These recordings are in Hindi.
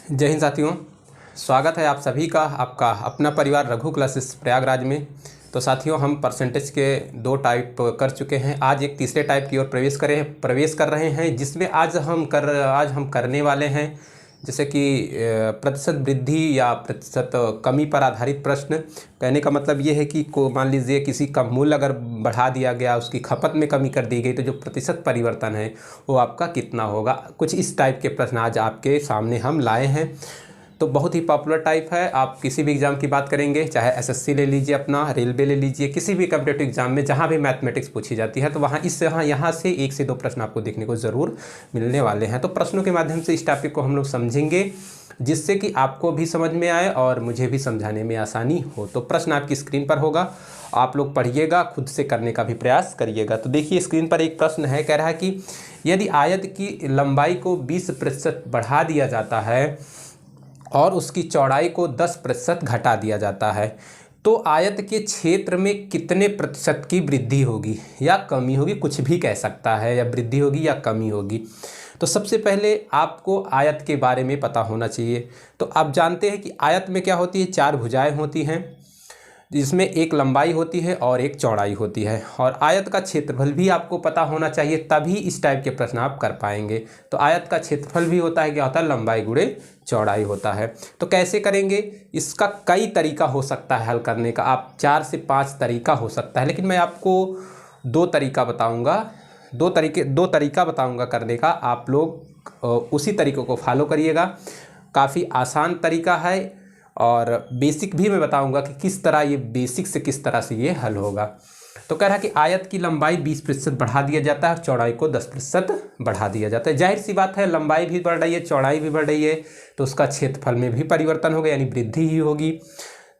जय हिंद साथियों, स्वागत है आप सभी का आपका अपना परिवार रघु क्लासेस प्रयागराज में। तो साथियों, हम परसेंटेज के 2 टाइप कर चुके हैं। आज एक तीसरे टाइप की ओर प्रवेश कर रहे हैं, जिसमें आज हम करने वाले हैं जैसे कि प्रतिशत वृद्धि या प्रतिशत कमी पर आधारित प्रश्न। कहने का मतलब ये है कि मान लीजिए किसी का मूल्य अगर बढ़ा दिया गया, उसकी खपत में कमी कर दी गई, तो जो प्रतिशत परिवर्तन है वो आपका कितना होगा। कुछ इस टाइप के प्रश्न आज आपके सामने हम लाए हैं। तो बहुत ही पॉपुलर टाइप है। आप किसी भी एग्ज़ाम की बात करेंगे, चाहे एसएससी ले लीजिए, अपना रेलवे ले लीजिए, किसी भी कॉम्पिटिटिव एग्जाम में जहाँ भी मैथमेटिक्स पूछी जाती है, तो यहाँ से 1 से 2 प्रश्न आपको देखने को ज़रूर मिलने वाले हैं। तो प्रश्नों के माध्यम से इस टॉपिक को हम लोग समझेंगे, जिससे कि आपको भी समझ में आए और मुझे भी समझाने में आसानी हो। तो प्रश्न आपकी स्क्रीन पर होगा, आप लोग पढ़िएगा, खुद से करने का भी प्रयास करिएगा। तो देखिए, स्क्रीन पर एक प्रश्न है, कह रहा है कि यदि आयत की लंबाई को 20% बढ़ा दिया जाता है और उसकी चौड़ाई को 10% घटा दिया जाता है, तो आयत के क्षेत्र में कितने प्रतिशत की वृद्धि होगी या कमी होगी। कुछ भी कह सकता है, या वृद्धि होगी या कमी होगी। तो सबसे पहले आपको आयत के बारे में पता होना चाहिए। तो आप जानते हैं कि आयत में क्या होती है, 4 भुजाएं होती हैं, जिसमें एक लंबाई होती है और एक चौड़ाई होती है। और आयत का क्षेत्रफल भी आपको पता होना चाहिए, तभी इस टाइप के प्रश्न आप कर पाएंगे। तो आयत का क्षेत्रफल भी होता है, क्या होता है, लंबाई गुणे चौड़ाई होता है। तो कैसे करेंगे, इसका कई तरीका हो सकता है हल करने का। आप 4 से 5 तरीका हो सकता है, लेकिन मैं आपको 2 तरीका बताऊँगा। 2 तरीका बताऊँगा करने का। आप लोग उसी तरीक़ों को फॉलो करिएगा। काफ़ी आसान तरीका है और बेसिक भी मैं बताऊंगा कि किस तरह ये बेसिक से किस तरह से ये हल होगा। तो कह रहा है कि आयत की लंबाई 20% बढ़ा दिया जाता है और चौड़ाई को 10% बढ़ा दिया जाता है। जाहिर सी बात है, लंबाई भी बढ़ रही है, चौड़ाई भी बढ़ रही है, तो उसका क्षेत्रफल में भी परिवर्तन होगा, यानी वृद्धि ही होगी।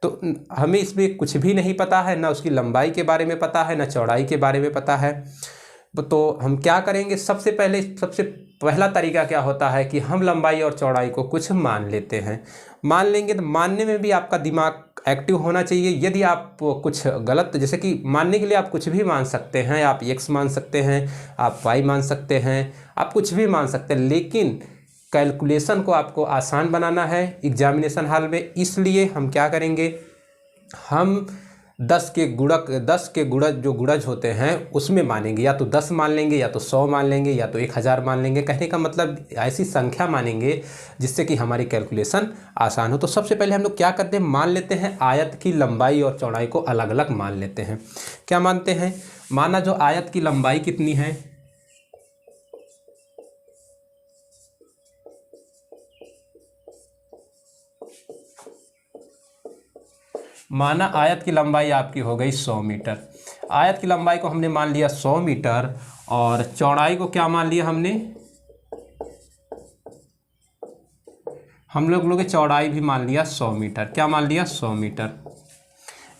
तो हमें इसमें कुछ भी नहीं पता है, ना उसकी लंबाई के बारे में पता है, ना चौड़ाई के बारे में पता है। तो हम क्या करेंगे, सबसे पहला तरीका क्या होता है कि हम लंबाई और चौड़ाई को कुछ मान लेते हैं। मान लेंगे तो मानने में भी आपका दिमाग एक्टिव होना चाहिए। यदि आप कुछ गलत, जैसे कि मानने के लिए आप कुछ भी मान सकते हैं, आप x मान सकते हैं, आप y मान सकते हैं, आप कुछ भी मान सकते हैं, लेकिन कैलकुलेशन को आपको आसान बनाना है एग्जामिनेशन हॉल में। इसलिए हम क्या करेंगे, हम 10 के गुणज जो गुणज होते हैं उसमें मानेंगे। या तो 10 मान लेंगे, या तो 100 मान लेंगे, या तो 1000 मान लेंगे। कहने का मतलब ऐसी संख्या मानेंगे जिससे कि हमारी कैलकुलेशन आसान हो। तो सबसे पहले हम लोग क्या करते हैं, मान लेते हैं आयत की लंबाई और चौड़ाई को अलग अलग मान लेते हैं। क्या मानते हैं, माना जो आयत की लंबाई कितनी है, माना आयत की लंबाई आपकी हो गई 100 मीटर। आयत की लंबाई को हमने मान लिया 100 मीटर और चौड़ाई को क्या मान लिया हमने, हम लोग चौड़ाई भी मान लिया 100 मीटर। क्या मान लिया, 100 मीटर।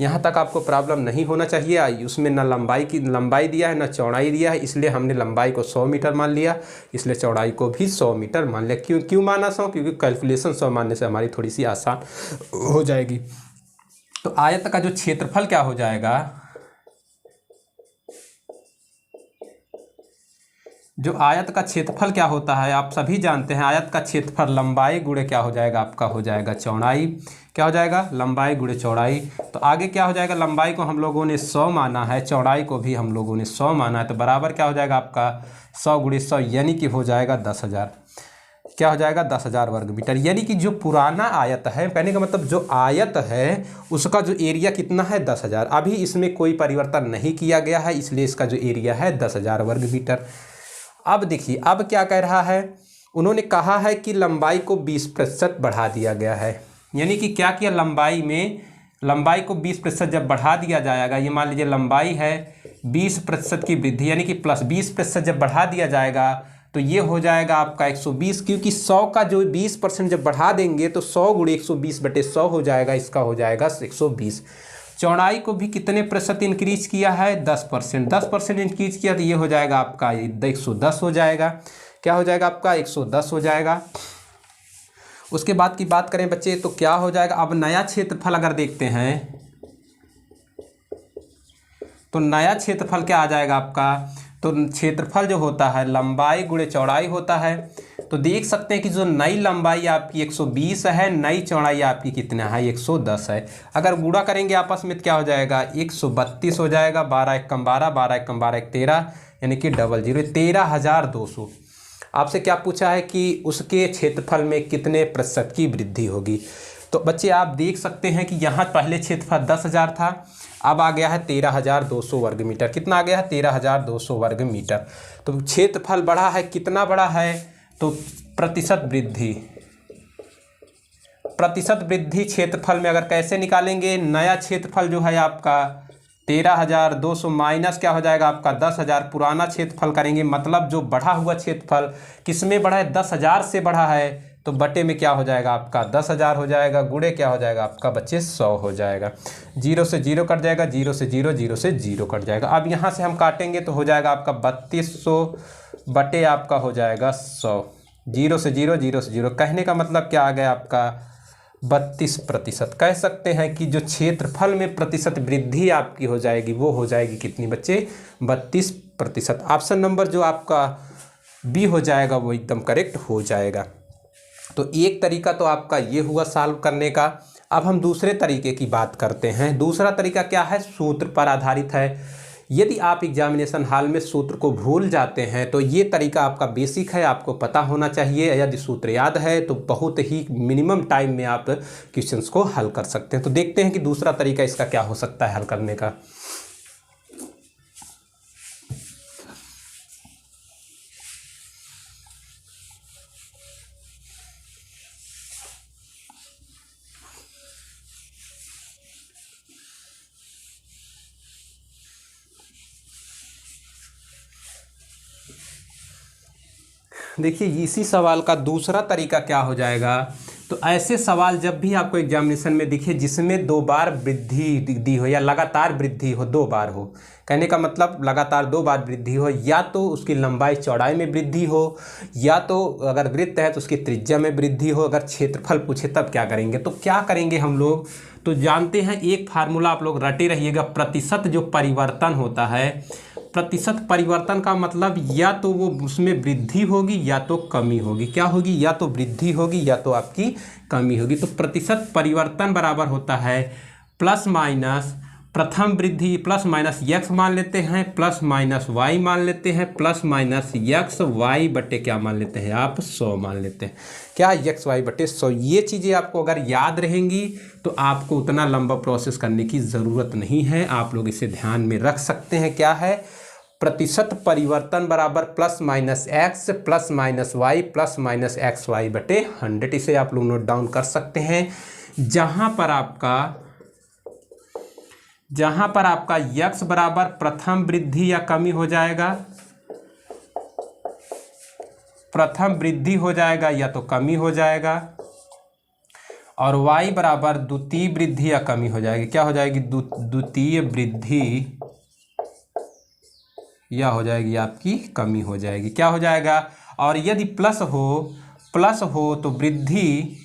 यहाँ तक आपको प्रॉब्लम नहीं होना चाहिए। उसमें ना लंबाई दिया है, ना चौड़ाई दिया है, इसलिए हमने लंबाई को 100 मीटर मान लिया, इसलिए चौड़ाई को भी 100 मीटर मान लिया। क्यों माना 100, क्योंकि कैलकुलेशन 100 मानने से हमारी थोड़ी सी आसान हो जाएगी। तो आयत का जो क्षेत्रफल क्या हो जाएगा, जो आयत का क्षेत्रफल क्या होता है आप सभी जानते हैं। आयत का क्षेत्रफल लंबाई गुणे क्या हो जाएगा, आपका हो जाएगा चौड़ाई। क्या हो जाएगा, लंबाई गुणे चौड़ाई। तो आगे क्या हो जाएगा, लंबाई को हम लोगों ने 100 माना है, चौड़ाई को भी हम लोगों ने 100 माना है, तो बराबर क्या हो जाएगा आपका 100 गुणे 100, यानी कि हो जाएगा 10,000। क्या हो जाएगा, 10,000 वर्ग मीटर। यानी कि जो पुराना आयत है, कहने का मतलब जो आयत है उसका जो एरिया कितना है, 10,000। अभी इसमें कोई परिवर्तन नहीं किया गया है, इसलिए इसका जो एरिया है 10,000 वर्ग मीटर। अब देखिए, अब क्या कह रहा है, उन्होंने कहा है कि लंबाई को 20% बढ़ा दिया गया है। यानी कि क्या किया, लंबाई को 20% जब बढ़ा दिया जाएगा, ये मान लीजिए लंबाई है 20% की वृद्धि, यानी कि प्लस 20% जब बढ़ा दिया जाएगा तो ये हो जाएगा आपका 120। क्योंकि 100 का जो 20% जब बढ़ा देंगे तो 100 गुणे 120/100 हो जाएगा, इसका हो जाएगा 120। चौड़ाई को भी कितने प्रतिशत इंक्रीज किया है, 10%। 10% इंक्रीज किया तो ये हो जाएगा आपका 110 हो जाएगा। क्या हो जाएगा आपका 110 हो जाएगा। उसके बाद की बात करें बच्चे, तो क्या हो जाएगा, अब नया क्षेत्रफल अगर देखते हैं तो नया क्षेत्रफल क्या आ जाएगा आपका, तो क्षेत्रफल जो होता है लंबाई गुणे चौड़ाई होता है। तो देख सकते हैं कि जो नई लंबाई आपकी 120 है, नई चौड़ाई आपकी कितना है 110 है। अगर गुणा करेंगे आपस में क्या हो जाएगा 132 हो जाएगा, 12 एकम 12, 12 एकम 12 एक 13, यानी कि 00 13,200। आपसे क्या पूछा है कि उसके क्षेत्रफल में कितने प्रतिशत की वृद्धि होगी। तो बच्चे आप देख सकते हैं कि यहाँ पहले क्षेत्रफल 10,000 था, अब आ गया है 13,200 वर्ग मीटर। कितना आ गया है 13,200 वर्ग मीटर। तो क्षेत्रफल बढ़ा है, कितना बढ़ा है तो प्रतिशत वृद्धि, प्रतिशत वृद्धि क्षेत्रफल में अगर कैसे निकालेंगे, नया क्षेत्रफल जो है आपका 13,200 माइनस क्या हो जाएगा आपका 10,000, पुराना क्षेत्रफल करेंगे, मतलब जो बढ़ा हुआ क्षेत्रफल किस में बढ़ा है 10,000 से बढ़ा है, तो बटे में क्या हो जाएगा आपका 10,000 हो जाएगा, गुणे क्या हो जाएगा आपका बच्चे 100 हो जाएगा। 0 से 0 कट जाएगा, 0 से 0, 0 से 0 कट जाएगा। अब यहाँ से हम काटेंगे तो हो जाएगा आपका 3200 बटे आपका हो जाएगा 100। 0 से 0, 0 से 0, कहने का मतलब क्या आ गया आपका 32%। कह सकते हैं कि जो क्षेत्रफल में प्रतिशत वृद्धि आपकी हो जाएगी वो हो जाएगी कितनी बच्चे 32%। ऑप्शन नंबर जो आपका बी हो जाएगा वो एकदम करेक्ट हो जाएगा। तो एक तरीका तो आपका ये हुआ सॉल्व करने का। अब हम दूसरे तरीके की बात करते हैं। दूसरा तरीका क्या है, सूत्र पर आधारित है। यदि आप एग्जामिनेशन हॉल में सूत्र को भूल जाते हैं तो ये तरीका आपका बेसिक है, आपको पता होना चाहिए। यदि सूत्र याद है तो बहुत ही मिनिमम टाइम में आप क्वेश्चंस को हल कर सकते हैं। तो देखते हैं कि दूसरा तरीका इसका क्या हो सकता है हल करने का। देखिए इसी सवाल का दूसरा तरीका क्या हो जाएगा, तो ऐसे सवाल जब भी आपको एग्जामिनेशन में दिखे जिसमें 2 बार वृद्धि दी हो या लगातार वृद्धि हो, 2 बार हो, कहने का मतलब लगातार 2 बार वृद्धि हो, या तो उसकी लंबाई चौड़ाई में वृद्धि हो, या तो अगर वृत्त है तो उसकी त्रिज्या में वृद्धि हो। अगर क्षेत्रफल पूछे तब क्या करेंगे, तो क्या करेंगे हम लोग, तो जानते हैं एक फार्मूला आप लोग रटे रहिएगा। प्रतिशत जो परिवर्तन होता है, प्रतिशत परिवर्तन का मतलब या तो वो उसमें वृद्धि होगी या तो कमी होगी। क्या होगी, या तो वृद्धि होगी या तो आपकी कमी होगी। तो प्रतिशत परिवर्तन बराबर होता है प्लस माइनस प्रथम वृद्धि प्लस माइनस यक्स मान लेते हैं, प्लस माइनस वाई मान लेते हैं, प्लस माइनस यक्स वाई बटे क्या मान लेते हैं आप 100 मान लेते हैं। क्या यक्स वाई बटे 100। ये चीज़ें आपको अगर याद रहेंगी तो आपको उतना लंबा प्रोसेस करने की ज़रूरत नहीं है, आप लोग इसे ध्यान में रख सकते हैं। क्या है, प्रतिशत परिवर्तन बराबर plus minus x plus minus y plus minus x y बटे 100। इसे आप लोग नोट डाउन कर सकते हैं। जहां पर आपका यक्स बराबर प्रथम वृद्धि या कमी हो जाएगा, प्रथम वृद्धि हो जाएगा या तो कमी हो जाएगा, और y बराबर द्वितीय वृद्धि या कमी हो जाएगी। क्या हो जाएगी, द्वितीय वृद्धि या हो जाएगी आपकी कमी हो जाएगी। क्या हो जाएगा, और यदि प्लस हो तो वृद्धि,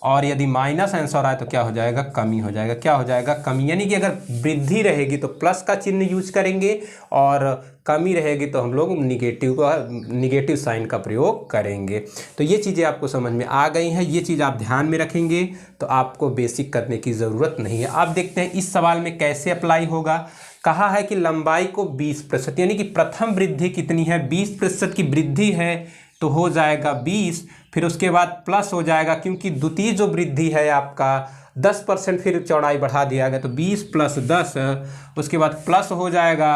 और यदि माइनस आंसर आए तो क्या हो जाएगा, कमी हो जाएगा। क्या हो जाएगा, कमी। यानी कि अगर वृद्धि रहेगी तो प्लस का चिन्ह यूज करेंगे, और कमी रहेगी तो हम लोग निगेटिव साइन का प्रयोग करेंगे। तो ये चीज़ें आपको समझ में आ गई हैं, ये चीज़ आप ध्यान में रखेंगे तो आपको बेसिक करने की ज़रूरत नहीं है। अब देखते हैं इस सवाल में कैसे अप्लाई होगा। कहा है कि लंबाई को 20%, यानी कि प्रथम वृद्धि कितनी है 20% की वृद्धि है तो हो जाएगा 20, फिर उसके बाद प्लस हो जाएगा, क्योंकि द्वितीय जो वृद्धि है आपका 10%, फिर चौड़ाई बढ़ा दिया गया तो 20 + 10, उसके बाद प्लस हो जाएगा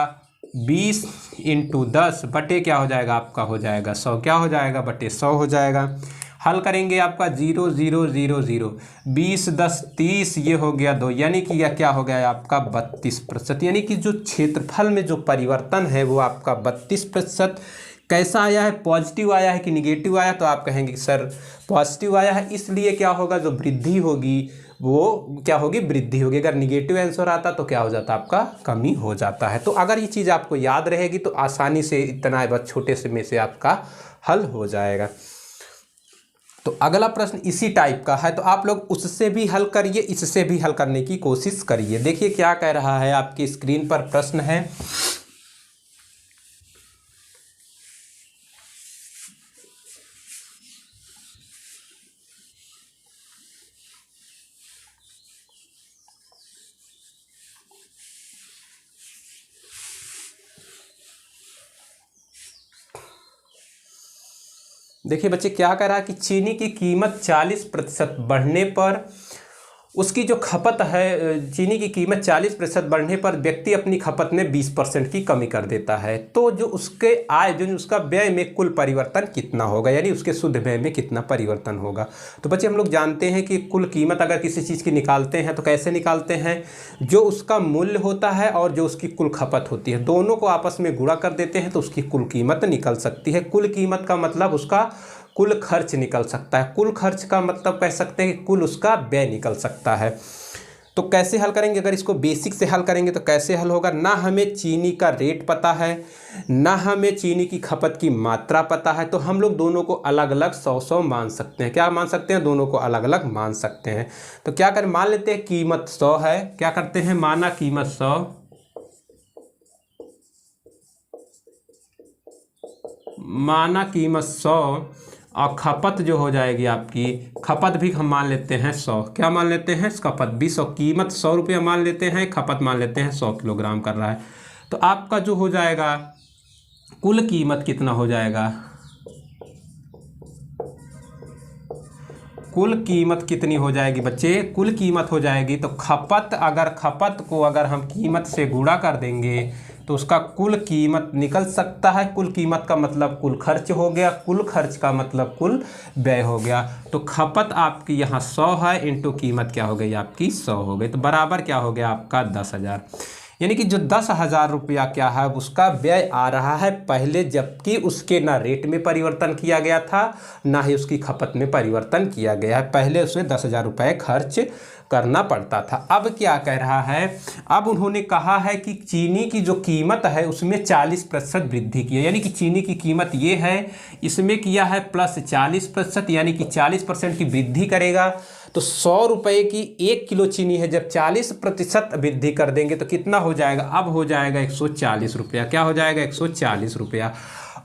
20 × 10 बटे क्या हो जाएगा आपका हो जाएगा 100। क्या हो जाएगा, बटे 100 हो जाएगा। हल करेंगे आपका 0 0 0 0, 20 10 30, ये हो गया 2, यानी कि यह क्या हो गया आपका 32%। यानी कि जो क्षेत्रफल में जो परिवर्तन है वो आपका 32%। कैसा आया है, पॉजिटिव आया है कि निगेटिव आया, तो आप कहेंगे सर पॉजिटिव आया है, इसलिए क्या होगा, जो वृद्धि होगी वो क्या होगी, वृद्धि होगी। अगर निगेटिव आंसर आता तो क्या हो जाता, आपका कमी हो जाता है। तो अगर ये चीज़ आपको याद रहेगी तो आसानी से इतना बस छोटे से में से आपका हल हो जाएगा। तो अगला प्रश्न इसी टाइप का है, तो आप लोग उससे भी हल करिए, इससे भी हल करने की कोशिश करिए। देखिए क्या कह रहा है, आपकी स्क्रीन पर प्रश्न है। देखिए बच्चे क्या कह रहा है कि चीनी की कीमत 40% बढ़ने पर उसकी जो खपत है, चीनी की कीमत 40% बढ़ने पर व्यक्ति अपनी खपत में 20% की कमी कर देता है। तो जो उसके आय, जो उसका व्यय में कुल परिवर्तन कितना होगा, यानी उसके शुद्ध व्यय में कितना परिवर्तन होगा। तो बच्चे हम लोग जानते हैं कि कुल कीमत अगर किसी चीज़ की निकालते हैं तो कैसे निकालते हैं, जो उसका मूल्य होता है और जो उसकी कुल खपत होती है, दोनों को आपस में गुणा कर देते हैं तो उसकी कुल कीमत निकल सकती है। कुल कीमत का मतलब उसका कुल खर्च निकल सकता है। कुल खर्च का मतलब कह सकते हैं कि कुल उसका व्यय निकल सकता है। तो कैसे हल करेंगे, अगर इसको बेसिक से हल करेंगे तो कैसे हल होगा, ना हमें चीनी का रेट पता है, ना हमें चीनी की खपत की मात्रा पता है, तो हम लोग दोनों को अलग अलग 100 मान सकते हैं। क्या मान सकते हैं, दोनों को अलग अलग मान सकते हैं। तो क्या करें, मान लेते हैं कीमत 100 है, क्या करते हैं, माना कीमत 100, माना कीमत 100 और खपत जो हो जाएगी आपकी, खपत भी हम मान लेते हैं 100, क्या मान लेते हैं, खपत भी 100, कीमत 100 रुपये मान लेते हैं, खपत मान लेते हैं 100 किलोग्राम कर रहा है। तो आपका जो हो जाएगा कुल कीमत कितना हो जाएगा, कुल कीमत कितनी हो जाएगी बच्चे, कुल कीमत हो जाएगी, तो खपत, अगर खपत को अगर हम कीमत से गुणा कर देंगे तो उसका कुल कीमत निकल सकता है। कुल कीमत का मतलब कुल खर्च हो गया, कुल खर्च का मतलब कुल व्यय हो गया। तो खपत आपकी यहाँ 100 है, इंटू कीमत क्या हो गई आपकी 100 हो गई, तो बराबर क्या हो गया आपका 10,000। यानी कि जो 10,000 रुपया क्या है उसका व्यय आ रहा है पहले, जबकि उसके ना रेट में परिवर्तन किया गया था ना ही उसकी खपत में परिवर्तन किया गया है। पहले उसे 10,000 रुपये खर्च करना पड़ता था। अब क्या कह रहा है, अब उन्होंने कहा है कि चीनी की जो कीमत है उसमें 40% वृद्धि की है, यानी कि चीनी की कीमत ये है, इसमें किया है प्लस 40%, यानी कि 40% की वृद्धि करेगा। तो 100 रुपये की 1 किलो चीनी है, जब 40% वृद्धि कर देंगे तो कितना हो जाएगा, अब हो जाएगा 140 रुपया। क्या हो जाएगा, 140 रुपया।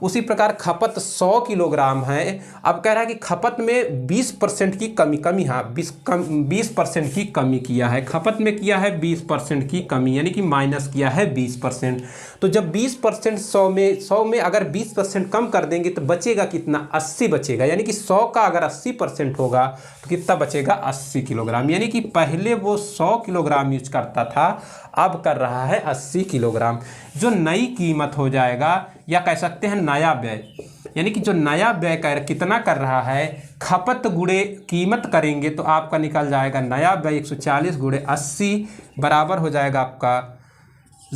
उसी प्रकार खपत 100 किलोग्राम है, अब कह रहा है कि खपत में 20% की कमी, हाँ 20% की कमी किया है, खपत में किया है 20% की कमी, यानी कि माइनस किया है 20%। तो जब 20% 100 में अगर 20% कम कर देंगे तो बचेगा कितना, 80 बचेगा, यानी कि 100 का अगर 80% होगा तो कितना बचेगा, 80 किलोग्राम। यानी कि पहले वो 100 किलोग्राम यूज करता था, अब कर रहा है 80 किलोग्राम। जो नई कीमत हो जाएगा, या कह सकते हैं नया व्यय, यानी कि जो नया व्यय कितना कर रहा है, खपत गुणे कीमत करेंगे तो आपका निकल जाएगा नया व्यय 140 गुणे 80 बराबर हो जाएगा आपका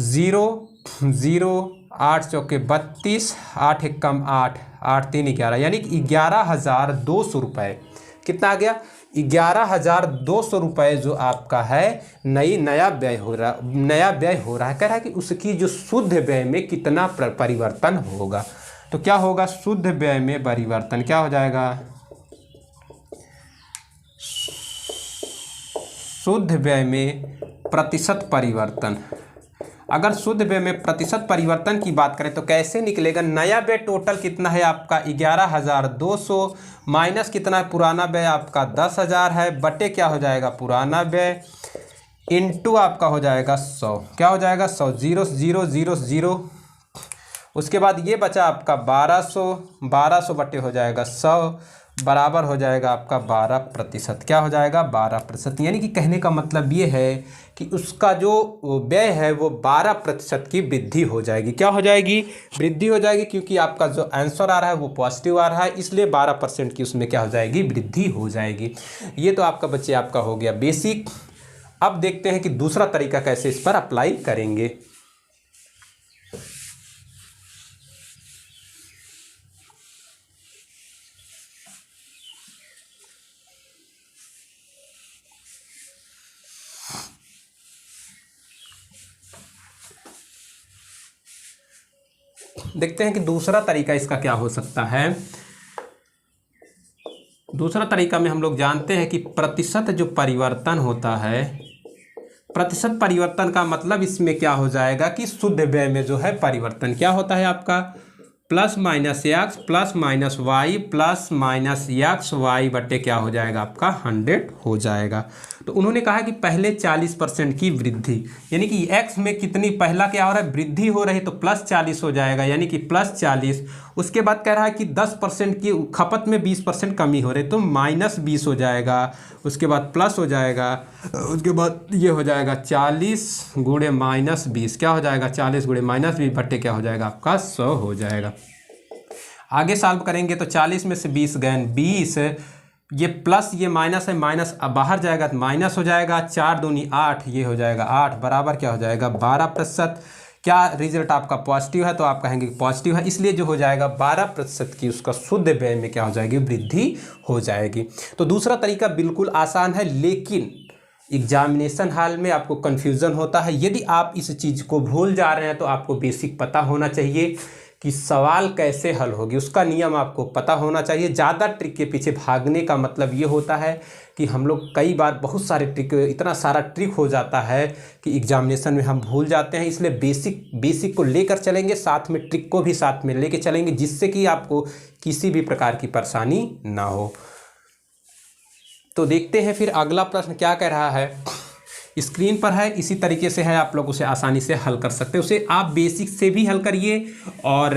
0, 8 चौके 32, 8 एक कम 8, 8 3 11, यानी कि 11,200 रुपये। कितना आ गया, 11,200 रुपये जो आपका है नया व्यय हो रहा है। कह रहा है कि उसकी जो शुद्ध व्यय में कितना परिवर्तन होगा। तो क्या होगा, शुद्ध व्यय में परिवर्तन क्या हो जाएगा, शुद्ध व्यय में प्रतिशत परिवर्तन। अगर शुद्ध व्यय में प्रतिशत परिवर्तन की बात करें तो कैसे निकलेगा, नया व्यय टोटल कितना है आपका 11,200 माइनस कितना है, पुराना व्यय आपका 10,000 है, बटे क्या हो जाएगा पुराना व्यय, इंटू आपका हो जाएगा 100, क्या हो जाएगा 100, 0 0 0 0, उसके बाद ये बचा आपका 1200 बटे हो जाएगा 100 बराबर हो जाएगा आपका 12%। क्या हो जाएगा 12%, यानी कि कहने का मतलब ये है कि उसका जो व्यय है वो 12% की वृद्धि हो जाएगी। क्या हो जाएगी, वृद्धि हो जाएगी, क्योंकि आपका जो आंसर आ रहा है वो पॉजिटिव आ रहा है, इसलिए 12% की उसमें क्या हो जाएगी, वृद्धि हो जाएगी। ये तो आपका बच्चे आपका हो गया बेसिक। अब देखते हैं कि दूसरा तरीका कैसे इस पर अप्लाई करेंगे। देखते हैं कि दूसरा तरीका इसका क्या हो सकता है। दूसरा तरीका में हम लोग जानते हैं कि प्रतिशत जो परिवर्तन होता है, प्रतिशत परिवर्तन का मतलब इसमें क्या हो जाएगा कि शुद्ध व्यय में जो है परिवर्तन क्या होता है आपका, plus minus x plus minus y plus minus x y बटे क्या हो जाएगा आपका 100 हो जाएगा। तो उन्होंने कहा कि पहले 40% की वृद्धि, यानी कि एक्स में कितनी, पहला क्या हो रहा है, वृद्धि हो रही है, तो प्लस 40 हो जाएगा, यानी कि प्लस 40। उसके बाद कह रहा है कि 10% की खपत में 20% कमी हो रही है, तो माइनस 20 हो जाएगा। उसके बाद प्लस हो जाएगा, उसके बाद ये हो जाएगा 40 गुणे माइनस 20, क्या हो जाएगा 40 गुणे माइनस 20 बट्टे क्या हो जाएगा आपका 100 हो जाएगा। आगे सॉल्व करेंगे तो 40 में से 20 गए 20, ये प्लस ये माइनस है, माइनस अब बाहर जाएगा तो माइनस हो जाएगा, 4 दूनी 8, ये हो जाएगा 8 बराबर क्या हो जाएगा 12%। क्या रिजल्ट आपका पॉजिटिव है, तो आप कहेंगे पॉजिटिव है, इसलिए जो हो जाएगा 12% की उसका शुद्ध व्यय में क्या हो जाएगी, वृद्धि हो जाएगी। तो दूसरा तरीका बिल्कुल आसान है, लेकिन एग्जामिनेशन हॉल में आपको कन्फ्यूज़न होता है। यदि आप इस चीज़ को भूल जा रहे हैं तो आपको बेसिक पता होना चाहिए कि सवाल कैसे हल होगी, उसका नियम आपको पता होना चाहिए। ज़्यादा ट्रिक के पीछे भागने का मतलब ये होता है कि हम लोग कई बार बहुत सारे ट्रिक, इतना सारा ट्रिक हो जाता है कि एग्जामिनेशन में हम भूल जाते हैं। इसलिए बेसिक को लेकर चलेंगे, साथ में ट्रिक को भी साथ में लेकर चलेंगे, जिससे कि आपको किसी भी प्रकार की परेशानी ना हो। तो देखते हैं फिर अगला प्रश्न क्या कह रहा है, स्क्रीन पर है, इसी तरीके से है, आप लोग उसे आसानी से हल कर सकते हैं। उसे आप बेसिक से भी हल करिए और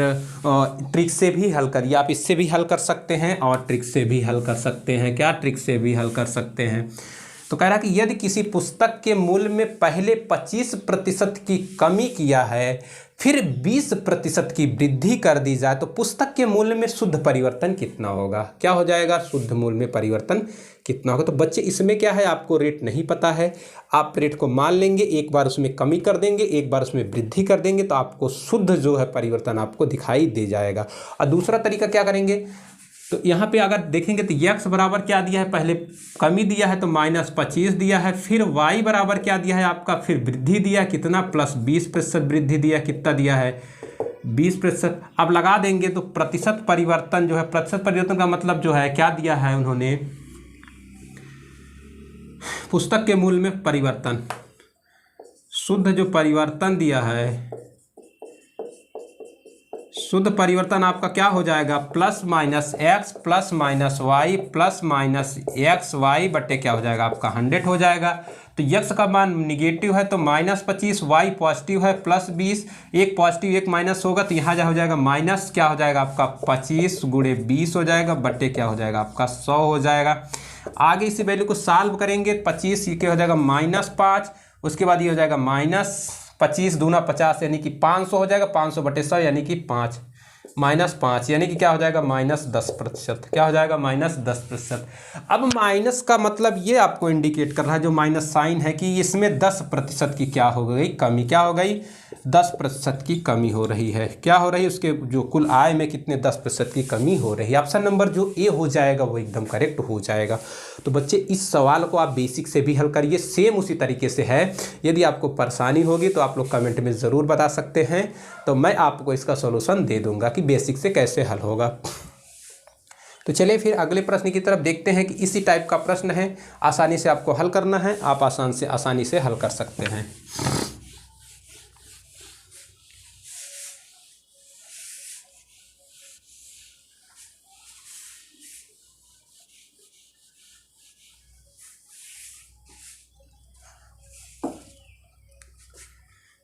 ट्रिक से भी हल करिए। आप इससे भी हल कर सकते हैं और ट्रिक से भी हल कर सकते हैं। क्या ट्रिक से भी हल कर सकते हैं, तो कह रहा है कि यदि किसी पुस्तक के मूल्य में पहले 25% की कमी किया है, फिर 20% की वृद्धि कर दी जाए, तो पुस्तक के मूल्य में शुद्ध परिवर्तन कितना होगा। क्या हो जाएगा, शुद्ध मूल्य में परिवर्तन कितना होगा। तो बच्चे इसमें क्या है, आपको रेट नहीं पता है, आप रेट को मान लेंगे, एक बार उसमें कमी कर देंगे, एक बार उसमें वृद्धि कर देंगे, तो आपको शुद्ध जो है परिवर्तन आपको दिखाई दे जाएगा। और दूसरा तरीका क्या करेंगे, तो यहाँ पे अगर देखेंगे तो x बराबर क्या दिया है, पहले कमी दिया है तो -25 दिया है, फिर y बराबर क्या दिया है आपका, फिर वृद्धि दिया कितना, +20% वृद्धि दिया, कितना दिया है 20%। अब लगा देंगे तो प्रतिशत परिवर्तन जो है, प्रतिशत परिवर्तन का मतलब जो है क्या दिया है उन्होंने, पुस्तक के मूल्य में परिवर्तन, शुद्ध जो परिवर्तन दिया है, शुद्ध परिवर्तन आपका क्या हो जाएगा, +- x + -y + -xy बटे क्या हो जाएगा आपका 100 हो जाएगा। तो x का मान निगेटिव है तो -25, y पॉजिटिव है +20, एक पॉजिटिव एक माइनस होगा, तो यहाँ हो जाएगा माइनस क्या हो जाएगा आपका 25 गुणे 20 हो जाएगा बटे क्या हो जाएगा आपका 100 हो जाएगा। आगे इसी वैल्यू को सॉल्व करेंगे, 25 ये क्या हो जाएगा -5, उसके बाद ये हो जाएगा -25 दूना 50 यानी कि 500 हो जाएगा, 500 बटे 100 यानी कि 5, -5 यानी कि क्या हो जाएगा -10%, क्या हो जाएगा -10%। अब माइनस का मतलब ये आपको इंडिकेट कर रहा है, जो माइनस साइन है, कि इसमें 10% की क्या हो गई, कमी, क्या हो गई 10% की कमी हो रही है। क्या हो रही है, उसके जो कुल आय में कितने 10% की कमी हो रही है। ऑप्शन नंबर जो ए हो जाएगा वो एकदम करेक्ट हो जाएगा। तो बच्चे इस सवाल को आप बेसिक से भी हल करिए, सेम उसी तरीके से है। यदि आपको परेशानी होगी तो आप लोग कमेंट में ज़रूर बता सकते हैं, तो मैं आपको इसका सॉल्यूशन दे दूंगा कि बेसिक से कैसे हल होगा। तो चलिए फिर अगले प्रश्न की तरफ देखते हैं कि इसी टाइप का प्रश्न है, आसानी से आपको हल करना है, आप आसानी से हल कर सकते हैं।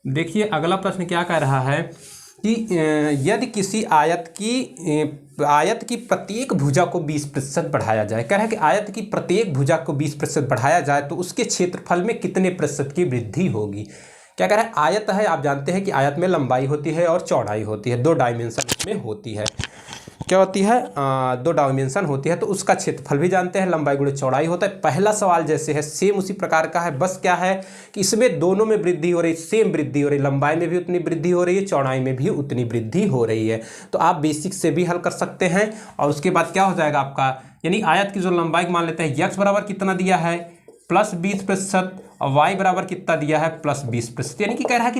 देखिए अगला प्रश्न क्या कह रहा है कि यदि किसी आयत की प्रत्येक भुजा को 20% बढ़ाया जाए, कह रहा है कि आयत की प्रत्येक भुजा को 20% बढ़ाया जाए तो उसके क्षेत्रफल में कितने प्रतिशत की वृद्धि होगी। क्या कह रहा है, आयत है, आप जानते हैं कि आयत में लंबाई होती है और चौड़ाई होती है, 2 डायमेंशन में होती है, क्या होती है 2 डायमेंशन होती है, तो उसका क्षेत्रफल भी जानते हैं, लंबाई गुणे चौड़ाई होता है। पहला सवाल जैसे है सेम उसी प्रकार का है, बस क्या है कि इसमें दोनों में वृद्धि हो रही, सेम वृद्धि हो रही, लंबाई में भी उतनी वृद्धि हो रही है, चौड़ाई में भी उतनी वृद्धि हो रही है। तो आप बेसिक से भी हल कर सकते हैं। और उसके बाद क्या हो जाएगा आपका, यानी आयत की जो लंबाई मान लेते हैं, x बराबर कितना दिया है +20% और y बराबर कितना दिया है +20%, यानी कि कह रहा है कि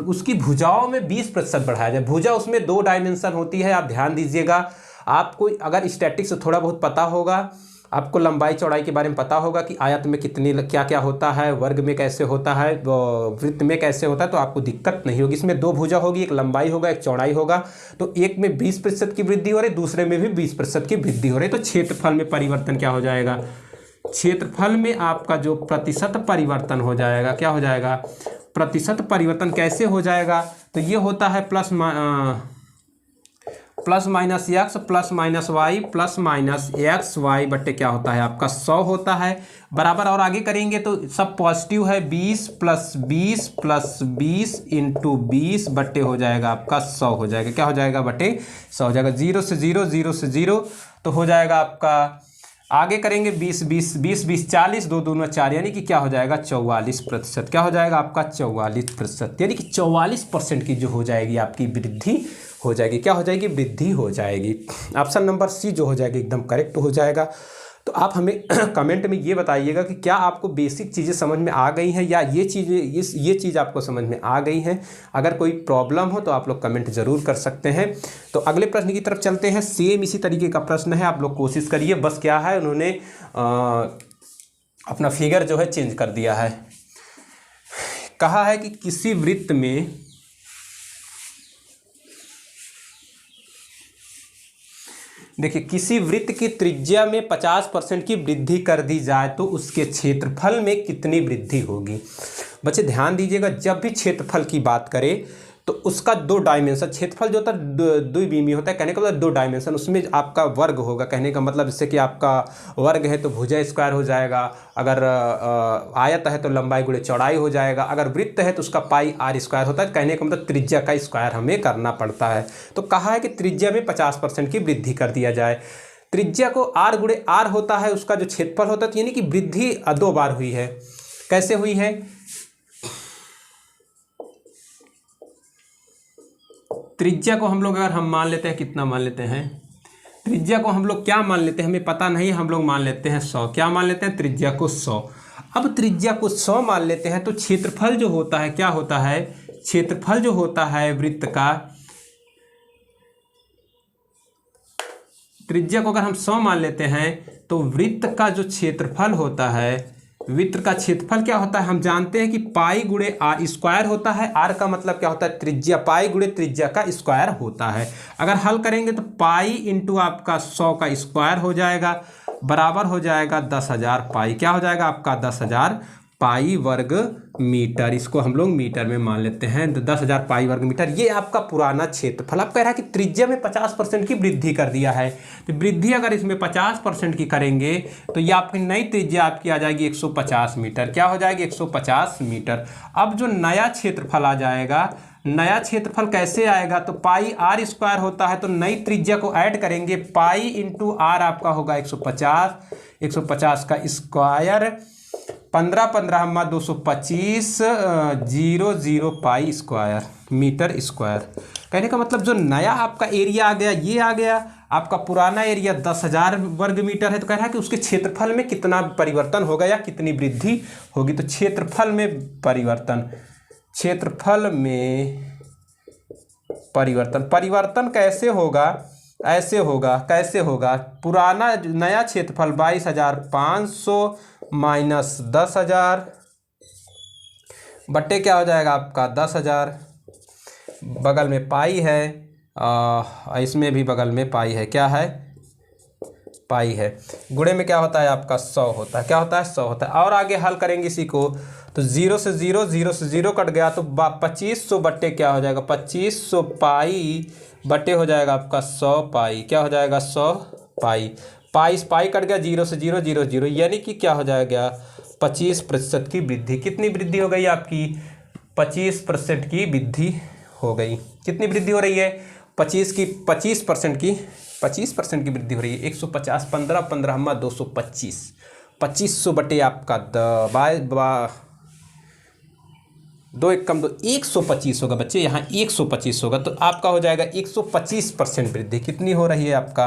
उसकी भुजाओं में 20% बढ़ाया जाए। भुजा उसमें 2 डायमेंशन होती है, आप ध्यान दीजिएगा। आपको अगर स्टैटिक्स थोड़ा बहुत पता होगा, आपको लंबाई चौड़ाई के बारे में पता होगा कि आयत में कितनी क्या क्या होता है, वर्ग में कैसे होता है, वृत्त में कैसे होता है, तो आपको दिक्कत नहीं होगी। इसमें दो भुजा होगी, एक लंबाई होगा एक चौड़ाई होगा, तो एक में 20% की वृद्धि हो रही, दूसरे में भी 20% की वृद्धि हो रही। तो क्षेत्रफल में परिवर्तन क्या हो जाएगा, क्षेत्रफल में आपका जो प्रतिशत परिवर्तन हो जाएगा, क्या हो जाएगा, प्रतिशत परिवर्तन कैसे हो जाएगा, तो ये होता है plus minus x plus minus y plus minus x y बट्टे क्या होता है आपका 100 होता है बराबर। और आगे करेंगे तो सब पॉजिटिव है, 20 प्लस 20 प्लस 20 इंटू 20 बट्टे हो जाएगा आपका 100 हो जाएगा, क्या हो जाएगा बट्टे 100 हो जाएगा। 0 से 0 0 से 0 तो हो जाएगा आपका, आगे करेंगे 20 20 20 20 40 2 दूना 4 यानी कि क्या हो जाएगा 44%, क्या हो जाएगा आपका 44%, यानी कि 44% की जो हो जाएगी आपकी वृद्धि हो जाएगी, क्या हो जाएगी वृद्धि हो जाएगी। ऑप्शन नंबर सी जो हो जाएगी एकदम करेक्ट हो जाएगा। तो आप हमें कमेंट में ये बताइएगा कि क्या आपको बेसिक चीज़ें समझ में आ गई हैं या ये चीज़ आपको समझ में आ गई हैं। अगर कोई प्रॉब्लम हो तो आप लोग कमेंट ज़रूर कर सकते हैं। तो अगले प्रश्न की तरफ चलते हैं। सेम इसी तरीके का प्रश्न है, आप लोग कोशिश करिए। बस क्या है, उन्होंने अपना फिगर जो है चेंज कर दिया है। कहा है कि किसी वृत्त में देखिए, किसी वृत्त की त्रिज्या में 50% की वृद्धि कर दी जाए तो उसके क्षेत्रफल में कितनी वृद्धि होगी। बच्चे ध्यान दीजिएगा, जब भी क्षेत्रफल की बात करें तो उसका दो डायमेंशन, क्षेत्रफल जो होता है द्विविमीय होता है, कहने का मतलब दो डायमेंशन, उसमें आपका वर्ग होगा। कहने का मतलब जैसे कि आपका वर्ग है तो भुजा स्क्वायर हो जाएगा, अगर आयत है तो लंबाई गुणे चौड़ाई हो जाएगा, अगर वृत्त है तो उसका पाई आर स्क्वायर होता है। कहने का मतलब त्रिज्या का स्क्वायर हमें करना पड़ता है। तो कहा है कि त्रिज्या में 50% की वृद्धि कर दिया जाए। त्रिज्या को आर गुणे आर होता है, उसका जो क्षेत्रफल होता है, तो यानी कि वृद्धि 2 बार हुई है। कैसे हुई है, त्रिज्या को हम लोग अगर हम मान लेते हैं, कितना मान लेते हैं, त्रिज्या को हम लोग क्या मान लेते हैं, हमें पता नहीं, हम लोग मान लेते हैं 100। क्या मान लेते हैं, त्रिज्या को 100। अब त्रिज्या को 100 मान लेते हैं तो क्षेत्रफल जो होता है, क्या होता है, क्षेत्रफल जो होता है वृत्त का, त्रिज्या को अगर हम 100 मान लेते हैं तो वृत्त का जो क्षेत्रफल होता है, वृत्त का क्षेत्रफल क्या होता है, हम जानते हैं कि पाई गुणे आर स्क्वायर होता है। आर का मतलब क्या होता है, त्रिज्या, पाई गुणे त्रिज्या का स्क्वायर होता है। अगर हल करेंगे तो पाई इंटू आपका 100 का स्क्वायर हो जाएगा, बराबर हो जाएगा 10,000 पाई। क्या हो जाएगा आपका 10,000 पाई वर्ग मीटर। इसको हम लोग मीटर में मान लेते हैं, 10,000 पाई वर्ग मीटर। ये आपका पुराना क्षेत्रफल। अब कह रहा है कि त्रिज्या में 50% की वृद्धि कर दिया है, तो वृद्धि अगर इसमें 50% की करेंगे तो ये आपकी नई त्रिज्या आपकी आ जाएगी 150 मीटर। क्या हो जाएगी 150 मीटर। अब जो नया क्षेत्रफल आ जाएगा, नया क्षेत्रफल कैसे आएगा, तो पाई आर स्क्वायर होता है, तो नई त्रिज्या को ऐड करेंगे, पाई इंटू आर आपका होगा 150, 150 का square, 15 15 225 0 0 pi square metre square. कहने का मतलब जो नया आपका एरिया आ गया, ये आ गया आपका पुराना एरिया 10,000 वर्ग मीटर है। तो कह रहा है कि उसके क्षेत्रफल में कितना परिवर्तन होगा या कितनी वृद्धि होगी। तो क्षेत्रफल में परिवर्तन, क्षेत्रफल में परिवर्तन, परिवर्तन कैसे होगा, ऐसे होगा, कैसे होगा, पुराना नया क्षेत्रफल 22,500 माइनस 10,000 बट्टे क्या हो जाएगा आपका 10,000, बगल में पाई है, इसमें भी बगल में पाई है, क्या है पाई है, गुणे में क्या होता है आपका 100 होता है, क्या होता है 100 होता है। और आगे हल करेंगे इसी को तो 0 से 0 0 से 0 कट गया तो 2500 बट्टे क्या हो जाएगा 2500 पाई बट्टे हो जाएगा आपका 100 पाई। क्या हो जाएगा 100 पाई, पाई कट गया, 0 से 0 0 0, यानी कि क्या हो जाएगा 25% की वृद्धि। कितनी वृद्धि हो गई आपकी 25% की वृद्धि हो गई। कितनी वृद्धि हो रही है 25% की वृद्धि हो रही है। 150 15 15 225, 2500 बटे आपका दो एक कम 125 होगा बच्चे, यहाँ 125 होगा तो आपका हो जाएगा 125% वृद्धि। कितनी हो रही है आपका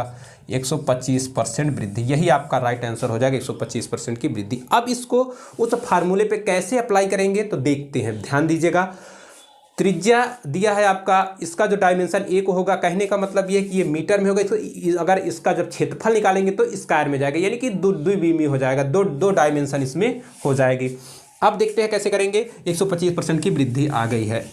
125% वृद्धि, यही आपका राइट आंसर हो जाएगा 125% की वृद्धि। अब इसको उस फार्मूले पे कैसे अप्लाई करेंगे तो देखते हैं, ध्यान दीजिएगा। त्रिज्या दिया है आपका, इसका जो डायमेंशन 1 होगा, कहने का मतलब ये कि ये मीटर में होगा। इसको अगर इसका जब क्षेत्रफल निकालेंगे तो स्क्वायर में जाएगा, यानी कि द्विविमीय हो जाएगा, दो डायमेंशन इसमें हो जाएगी। अब देखते हैं कैसे करेंगे। 125% की वृद्धि आ गई है।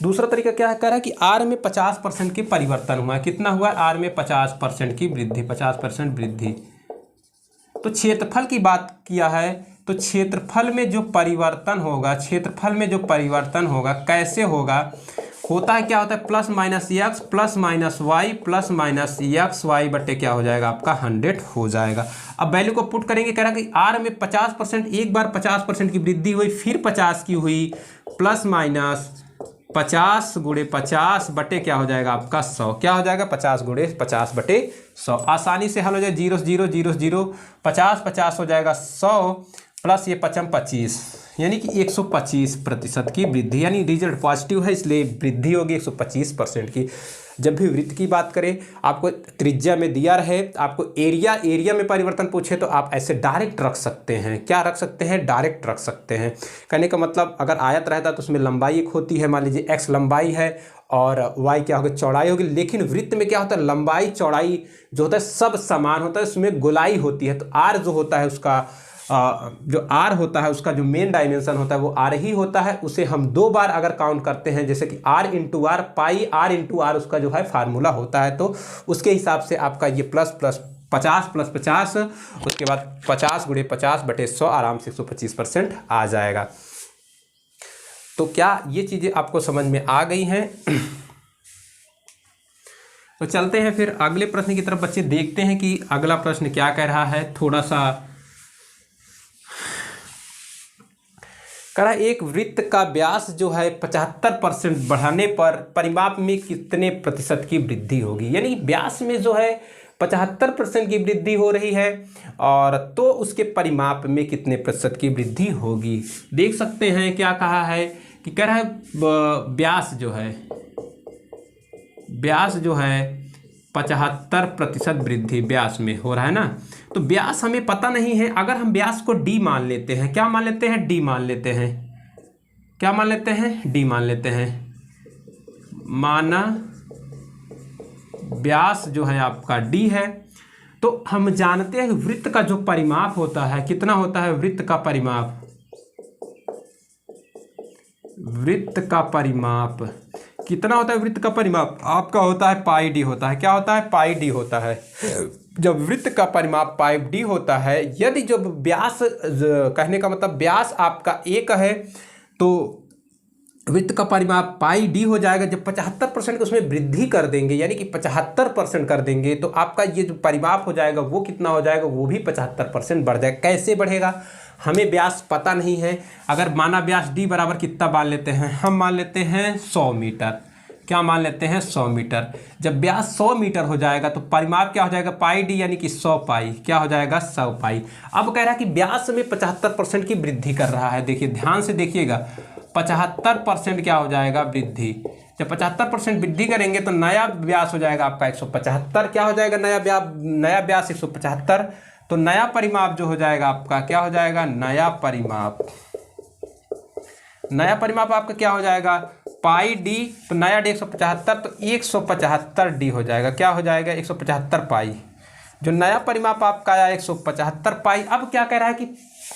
दूसरा तरीका क्या कह रहा है कि आर में 50% की परिवर्तन हुआ है। कितना हुआ है? आर में 50% की वृद्धि, 50% वृद्धि। तो क्षेत्रफल की बात किया है, तो क्षेत्रफल में जो परिवर्तन होगा, क्षेत्रफल में जो परिवर्तन होगा कैसे होगा? होता है क्या होता है? Plus minus x plus minus y plus minus x y बटे क्या हो जाएगा आपका 100 हो जाएगा। अब वैल्यू को पुट करेंगे, कह रहा है कि आर में 50%, एक बार 50% की वृद्धि हुई, फिर 50 की हुई, प्लस माइनस 50 गुणे 50 बटे क्या हो जाएगा आपका 100। क्या हो जाएगा? 50 गुणे 50 बटे 100। आसानी से हल हो जाए, 0 0 0 0, 50 50 हो जाएगा 100 प्लस ये 55 25, यानी कि 125% की वृद्धि, यानी रिजल्ट पॉजिटिव है, इसलिए वृद्धि होगी 125% की। जब भी वृत्त की बात करें, आपको त्रिज्या में दिया रहे, आपको एरिया में परिवर्तन पूछे तो आप ऐसे डायरेक्ट रख सकते हैं। क्या रख सकते हैं? डायरेक्ट रख सकते हैं। कहने का मतलब अगर आयत रहता तो उसमें लंबाई एक होती है, मान लीजिए x लंबाई है और y क्या होगी? चौड़ाई होगी। लेकिन वृत्त में क्या होता है? लंबाई चौड़ाई जो होता है सब समान होता है, उसमें गोलाई होती है। तो r जो होता है उसका जो r होता है उसका जो मेन डायमेंशन होता है वो r ही होता है। उसे हम 2 बार अगर काउंट करते हैं, जैसे कि r into r, pi r into r उसका जो है फार्मूला होता है, तो उसके हिसाब से आपका ये प्लस 50 प्लस 50, उसके बाद 50 गुणे 50 बटे 100 आराम से 125% आ जाएगा। तो क्या ये चीज़ें आपको समझ में आ गई हैं? तो चलते हैं फिर अगले प्रश्न की तरफ बच्चे, देखते हैं कि अगला प्रश्न क्या कह रहा है। थोड़ा सा करा, एक वृत्त का व्यास जो है 75% बढ़ाने पर परिमाप में कितने प्रतिशत की वृद्धि होगी? यानी व्यास में जो है 75% की वृद्धि हो रही है, और तो उसके परिमाप में कितने प्रतिशत की वृद्धि होगी? देख सकते हैं क्या कहा है कि कह रहा है व्यास जो है 75% वृद्धि व्यास में हो रहा है ना। तो व्यास हमें पता नहीं है, अगर हम व्यास को d मान लेते हैं, क्या मान लेते हैं? d मान लेते हैं। क्या मान लेते हैं? d मान लेते हैं। माना व्यास जो है आपका d है, तो हम जानते हैं वृत्त का जो परिमाप होता है कितना होता है? वृत्त का परिमाप कितना होता है? वृत्त का परिमाप आपका होता है पाई डी होता है। क्या होता है? पाई डी होता है। जब वृत्त का परिमाप पाई डी होता है, यदि जब व्यास, कहने का मतलब व्यास आपका 1 है, तो वृत्त का परिमाप पाई डी हो जाएगा। जब 75% की उसमें वृद्धि कर देंगे, यानी कि 75% कर देंगे, तो आपका ये जो परिमाप हो जाएगा वो कितना हो जाएगा? वो भी 75% बढ़ जाएगा। कैसे बढ़ेगा? हमें व्यास पता नहीं है। अगर माना व्यास d बराबर कितना मान लेते हैं? हम मान लेते हैं 100 मीटर। क्या मान लेते हैं? 100 मीटर। जब व्यास 100 मीटर हो जाएगा तो परिमाप क्या हो जाएगा? पाई डी, यानी कि 100 पाई। क्या हो जाएगा? 100 पाई। अब कह रहा है कि व्यास में 75% की वृद्धि कर रहा है। देखिए ध्यान से देखिएगा, 75% क्या हो जाएगा? वृद्धि। जब 75% वृद्धि करेंगे तो नया व्यास हो जाएगा आपका 175। क्या हो जाएगा? नया व्यास 175। तो नया परिमाप जो हो जाएगा आपका क्या हो जाएगा? नया परिमाप आपका क्या हो जाएगा? पाई डी। तो नया डी 175, तो 175 डी हो जाएगा। क्या हो जाएगा? 175 पाई। जो नया परिमाप आपका आया 175 पाई। अब क्या कह रहा है कि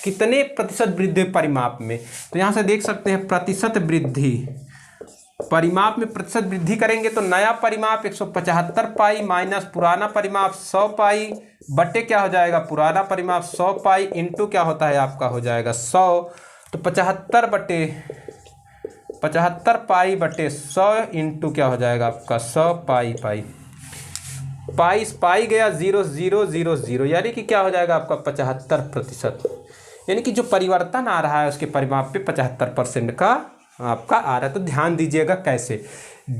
कितने प्रतिशत वृद्धि परिमाप में? तो यहाँ से देख सकते हैं प्रतिशत वृद्धि, परिमाप में प्रतिशत वृद्धि करेंगे तो नया परिमाप 175 पाई माइनस पुराना परिमाप 100 पाई बटे क्या हो जाएगा? पुराना परिमाप 100 पाई इंटू क्या होता है आपका? हो जाएगा 100। तो 75 पाई बटे 100 इंटू क्या हो जाएगा आपका? 100 पाई पाई गया 0 0 0 0, यानी कि क्या हो जाएगा आपका? 75%। यानी कि जो परिवर्तन आ रहा है उसके परिमाप पे 75% का आपका आ रहा है। तो ध्यान दीजिएगा कैसे,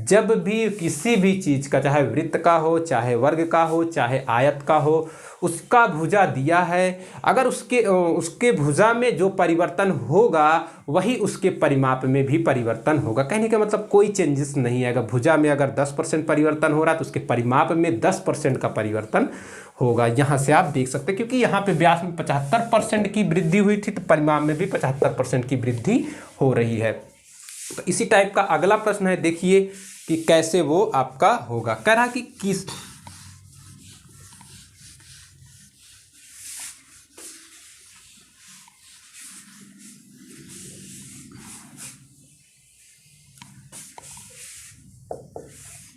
जब भी किसी भी चीज़ का, चाहे वृत्त का हो, चाहे वर्ग का हो, चाहे आयत का हो, उसका भुजा दिया है, अगर उसके भुजा में जो परिवर्तन होगा वही उसके परिमाप में भी परिवर्तन होगा। कहने का मतलब कोई चेंजेस नहीं है। अगर भुजा में अगर 10% परिवर्तन हो रहा है तो उसके परिमाप में 10% का परिवर्तन होगा। यहाँ से आप देख सकते हैं, क्योंकि यहाँ पे व्यास में 75% की वृद्धि हुई थी तो परिमाप में भी 75% की वृद्धि हो रही है। तो इसी टाइप का अगला प्रश्न है, देखिए कि कैसे वो आपका होगा। कह रहा कि किस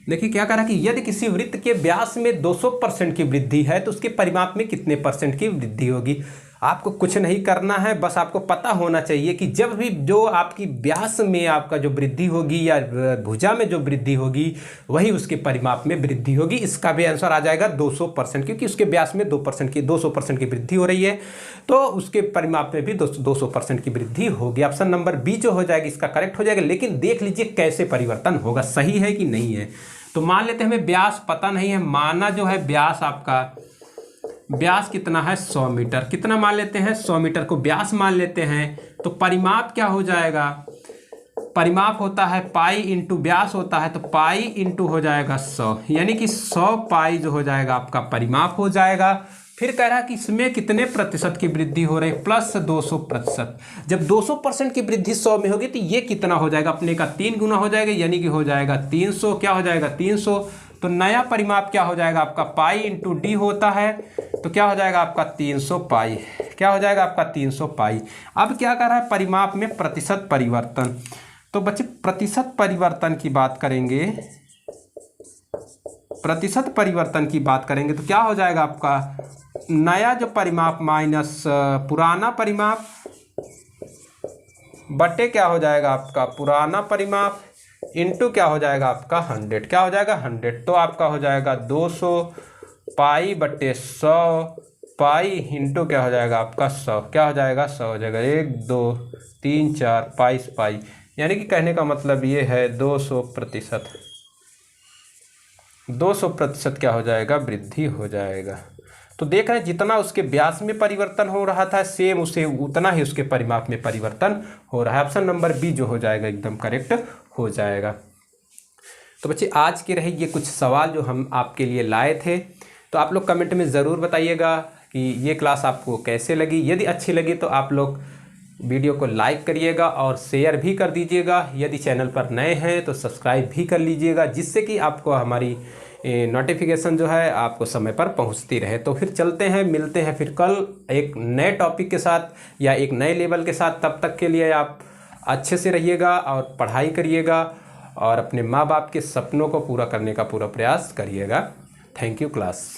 देखिए क्या कह रहा कि यदि किसी वृत्त के व्यास में 200% की वृद्धि है तो उसके परिमाप में कितने % की वृद्धि होगी। आपको कुछ नहीं करना है, बस आपको पता होना चाहिए कि जब भी जो आपकी व्यास में आपका जो वृद्धि होगी या भुजा में जो वृद्धि होगी वही उसके परिमाप में वृद्धि होगी। इसका भी आंसर आ जाएगा 200%, क्योंकि उसके व्यास में 200% की वृद्धि हो रही है तो उसके परिमाप में भी 200% की वृद्धि होगी। ऑप्शन नंबर बी जो हो जाएगी इसका करेक्ट हो जाएगा। लेकिन देख लीजिए कैसे परिवर्तन होगा, सही है कि नहीं है। तो मान लेते हैं हमें व्यास पता नहीं है, माना जो है व्यास आपका व्यास कितना है 100 मीटर, कितना मान लेते हैं 100 मीटर को व्यास मान लेते हैं। तो परिमाप क्या हो जाएगा, परिमाप होता है पाई इंटू व्यास होता है, तो पाई इंटू हो जाएगा 100, यानी कि 100 पाई जो हो जाएगा आपका परिमाप हो जाएगा। फिर कह रहा है कि इसमें कितने प्रतिशत की वृद्धि हो रही है, प्लस 200%। जब 200% की वृद्धि 100 में होगी तो ये कितना हो जाएगा, अपने का 3 गुना हो जाएगा, यानी कि हो जाएगा 300। क्या हो जाएगा 300। तो नया परिमाप क्या हो जाएगा आपका पाई इंटू डी होता है, तो क्या हो जाएगा आपका 300 पाई। क्या हो जाएगा आपका 300 पाई। अब क्या कर रहा है परिमाप में प्रतिशत परिवर्तन। तो बच्चे प्रतिशत परिवर्तन की बात करेंगे, प्रतिशत परिवर्तन की बात करेंगे तो क्या हो जाएगा आपका नया जो परिमाप माइनस पुराना परिमाप बटे क्या हो जाएगा आपका पुराना परिमाप इंटू क्या हो जाएगा आपका 100। क्या हो जाएगा 100। तो आपका हो जाएगा 200 पाई बटे 100 पाई इंटू क्या हो जाएगा आपका 100। क्या हो जाएगा 100 हो जाएगा 1 2 3 4 22 पाई, यानी कि कहने का मतलब ये है 200%। 200% क्या हो जाएगा वृद्धि हो जाएगा। तो देख रहे हैं जितना उसके व्यास में परिवर्तन हो रहा था सेम उसे उतना ही उसके परिमाप में परिवर्तन हो रहा है। ऑप्शन नंबर बी जो हो जाएगा एकदम करेक्ट हो जाएगा। तो बच्चे आज के रहे ये कुछ सवाल जो हम आपके लिए लाए थे। तो आप लोग कमेंट में ज़रूर बताइएगा कि ये क्लास आपको कैसे लगी। यदि अच्छी लगी तो आप लोग वीडियो को लाइक करिएगा और शेयर भी कर दीजिएगा। यदि चैनल पर नए हैं तो सब्सक्राइब भी कर लीजिएगा, जिससे कि आपको हमारी नोटिफिकेशन जो है आपको समय पर पहुंचती रहे। तो फिर चलते हैं, मिलते हैं फिर कल एक नए टॉपिक के साथ या एक नए लेवल के साथ। तब तक के लिए आप अच्छे से रहिएगा और पढ़ाई करिएगा और अपने माँ बाप के सपनों को पूरा करने का पूरा प्रयास करिएगा। Thank you class.